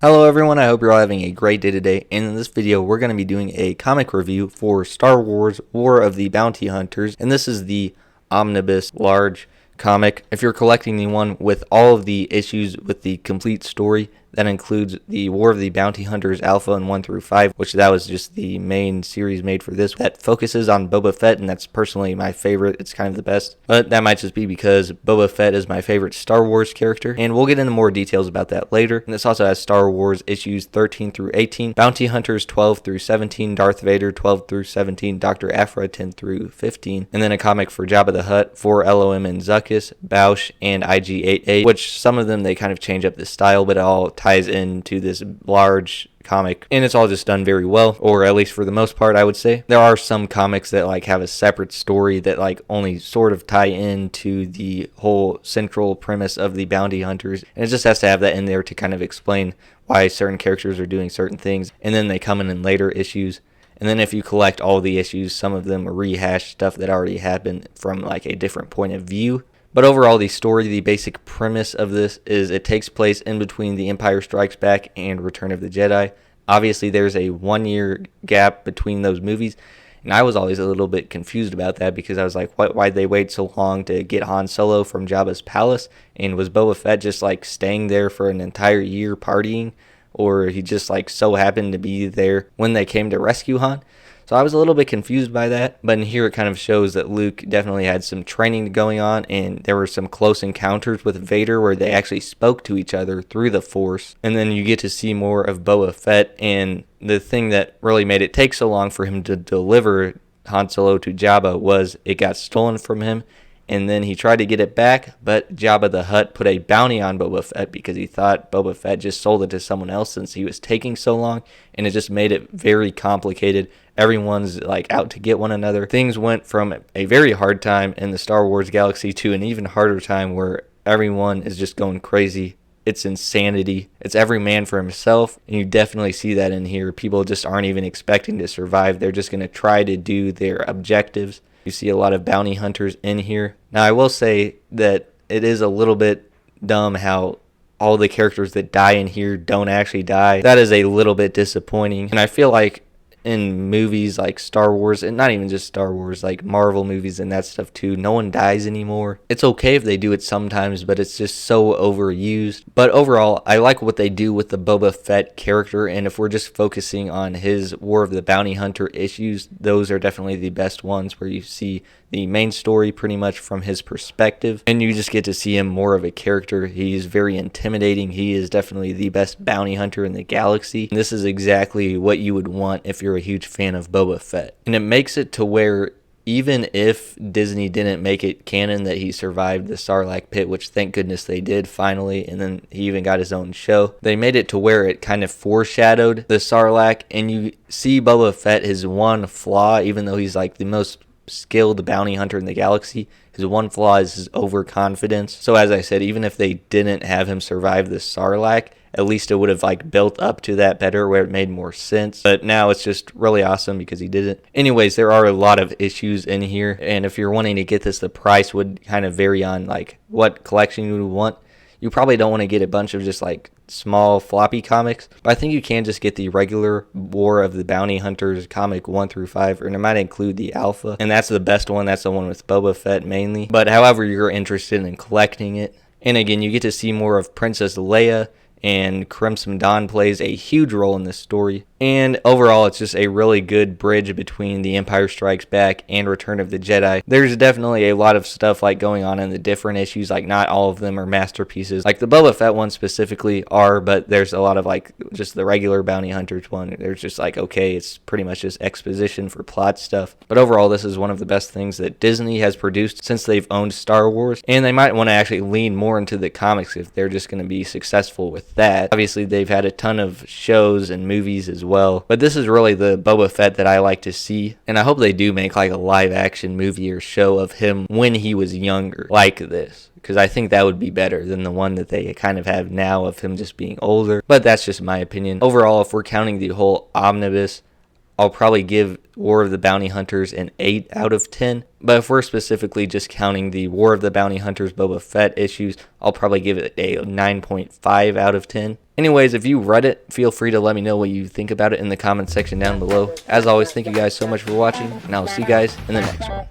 Hello everyone, I hope you're all having a great day today, and in this video we're going to be doing a comic review for Star Wars War of the Bounty Hunters, and this is the omnibus large comic. If you're collecting the one with all of the issues with the complete story, that includes the War of the Bounty Hunters Alpha and 1 through 5, which that was just the main series made for this, that focuses on Boba Fett, and that's personally my favorite. It's kind of the best, but that might just be because Boba Fett is my favorite Star Wars character, and we'll get into more details about that later. And this also has Star Wars issues 13 through 18, Bounty Hunters 12 through 17, Darth Vader 12 through 17, Dr. Aphra 10 through 15, and then a comic for Jabba the Hutt, for LOM and Zuckuss, Bausch, and IG-88, which some of them they kind of change up the style, but it all ties into this large comic, and it's all just done very well, or at least for the most part, I would say. There are some comics that like have a separate story that like only sort of tie into the whole central premise of the bounty hunters, and it just has to have that in there to kind of explain why certain characters are doing certain things, and then they come in later issues. And then if you collect all the issues, some of them rehash stuff that already happened from like a different point of view. But overall, the story, the basic premise of this is it takes place in between The Empire Strikes Back and Return of the Jedi. Obviously, there's a 1-year gap between those movies, and I was always a little bit confused about that because I was like, why'd they wait so long to get Han Solo from Jabba's palace? And was Boba Fett just like staying there for an entire year partying? Or he just like so happened to be there when they came to rescue Han? So I was a little bit confused by that, but in here it kind of shows that Luke definitely had some training going on, and there were some close encounters with Vader where they actually spoke to each other through the Force. And then you get to see more of Boba Fett, and the thing that really made it take so long for him to deliver Han Solo to Jabba was it got stolen from him, and then he tried to get it back, but Jabba the Hutt put a bounty on Boba Fett because he thought Boba Fett just sold it to someone else since he was taking so long, and it just made it very complicated. Everyone's like out to get one another. Things went from a very hard time in the Star Wars galaxy to an even harder time where everyone is just going crazy. It's insanity. It's every man for himself, and you definitely see that in here. People just aren't even expecting to survive. They're just going to try to do their objectives. You see a lot of bounty hunters in here. Now, I will say that it is a little bit dumb how all the characters that die in here don't actually die. That is a little bit disappointing, and I feel like in movies like Star Wars, and not even just Star Wars, like Marvel movies and that stuff too, no one dies anymore. It's okay if they do it sometimes, but it's just so overused. But overall, I like what they do with the Boba Fett character, and if we're just focusing on his War of the Bounty Hunter issues, those are definitely the best ones where you see the main story pretty much from his perspective, and you just get to see him more of a character. He's very intimidating. He is definitely the best bounty hunter in the galaxy. And this is exactly what you would want if you're a huge fan of Boba Fett. And it makes it to where even if Disney didn't make it canon that he survived the Sarlacc pit, which thank goodness they did finally, and then he even got his own show, they made it to where it kind of foreshadowed the Sarlacc, and you see Boba Fett, his one flaw, even though he's like the most skilled bounty hunter in the galaxy, his one flaw is his overconfidence. So as I said, even if they didn't have him survive the Sarlacc, at least it would have like built up to that better where it made more sense. But now it's just really awesome because he didn't. Anyways, there are a lot of issues in here, and if you're wanting to get this, the price would kind of vary on like what collection you would want. You probably don't want to get a bunch of just like small floppy comics, but I think you can just get the regular War of the Bounty Hunters comic 1 through 5, and it might include the Alpha, and that's the best one. That's the one with Boba Fett mainly. But however you're interested in collecting it, and again, you get to see more of Princess Leia, and Crimson Dawn plays a huge role in this story. And overall, it's just a really good bridge between The Empire Strikes Back and Return of the Jedi. There's definitely a lot of stuff like going on in the different issues, like not all of them are masterpieces. Like the Boba Fett one specifically are, but there's a lot of like just the regular Bounty Hunters one. There's just like, okay, it's pretty much just exposition for plot stuff. But overall, this is one of the best things that Disney has produced since they've owned Star Wars. And they might want to actually lean more into the comics if they're just going to be successful with that. Obviously, they've had a ton of shows and movies as well, but this is really the Boba Fett that I like to see, and I hope they do make like a live action movie or show of him when he was younger like this, because I think that would be better than the one that they kind of have now of him just being older. But that's just my opinion. Overall, if we're counting the whole omnibus, I'll probably give War of the Bounty Hunters an 8 out of 10. But if we're specifically just counting the War of the Bounty Hunters Boba Fett issues, I'll probably give it a 9.5 out of 10. Anyways, if you read it, feel free to let me know what you think about it in the comments section down below. As always, thank you guys so much for watching, and I will see you guys in the next one.